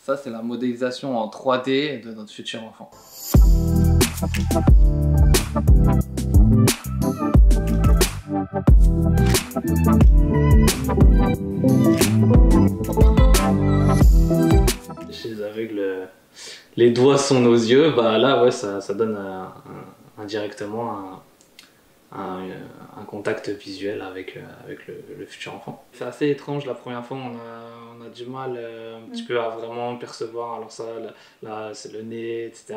Ça, c'est la modélisation en 3D de notre futur enfant. Chez les aveugles, les doigts sont nos yeux. Bah là, ouais, ça donne indirectement un contact visuel avec le futur enfant. C'est assez étrange la première fois, on a du mal un petit peu à vraiment percevoir, alors ça, là c'est le nez, etc.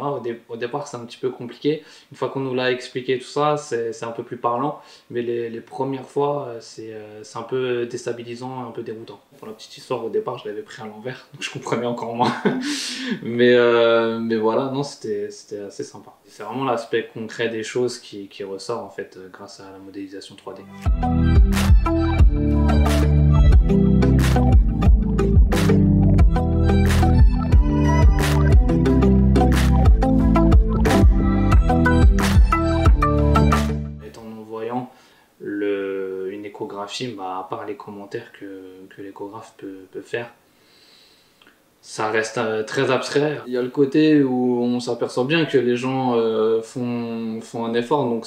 Au départ c'est un petit peu compliqué, une fois qu'on nous l'a expliqué tout ça, c'est un peu plus parlant, mais les premières fois c'est un peu déstabilisant, un peu déroutant. Pour la petite histoire, au départ je l'avais pris à l'envers, donc je comprenais encore moins. mais voilà, non, c'était assez sympa. C'est vraiment l'aspect concret des choses qui ressort en fait grâce à la modélisation 3D. Étant non-voyant, une échographie, à part les commentaires que l'échographe peut faire, ça reste très abstrait. Il y a le côté où on s'aperçoit bien que les gens font un effort, donc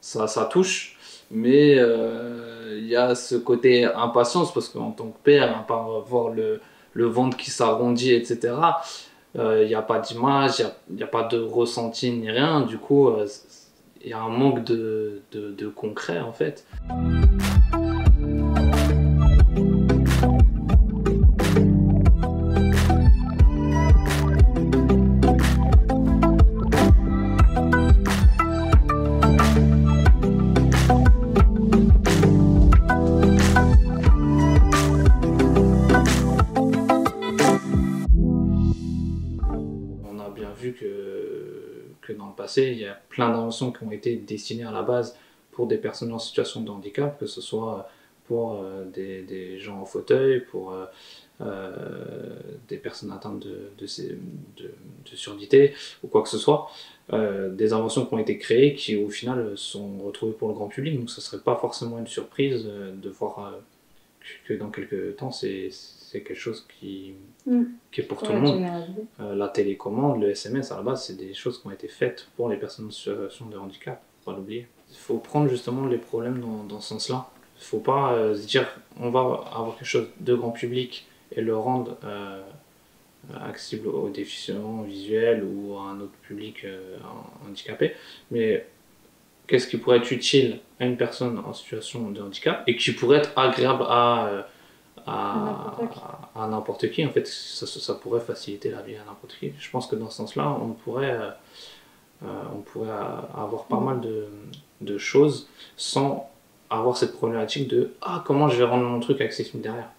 ça touche. Mais il y a ce côté impatience, parce qu'en tant que père, à part voir le ventre qui s'arrondit, etc., il n'y a pas d'image, il n'y a pas de ressenti ni rien. Du coup, il y a un manque de concret en fait. Vu que dans le passé, il y a plein d'inventions qui ont été destinées à la base pour des personnes en situation de handicap, que ce soit pour des gens en fauteuil, pour des personnes atteintes de surdité ou quoi que ce soit. Des inventions qui ont été créées qui au final sont retrouvées pour le grand public, donc ce ne serait pas forcément une surprise de voir que dans quelques temps c'est quelque chose qui est pour tout le monde. La télécommande, le SMS, à la base, c'est des choses qui ont été faites pour les personnes en situation de handicap, faut pas l'oublier. Il faut prendre justement les problèmes dans ce sens-là. Il ne faut pas se dire on va avoir quelque chose de grand public et le rendre accessible aux déficients visuels ou à un autre public handicapé, mais qu'est-ce qui pourrait être utile à une personne en situation de handicap et qui pourrait être agréable à n'importe qui. En fait, ça pourrait faciliter la vie à n'importe qui. Je pense que dans ce sens-là, on pourrait avoir pas mal de choses sans avoir cette problématique de « Ah, comment je vais rendre mon truc accessible derrière ?»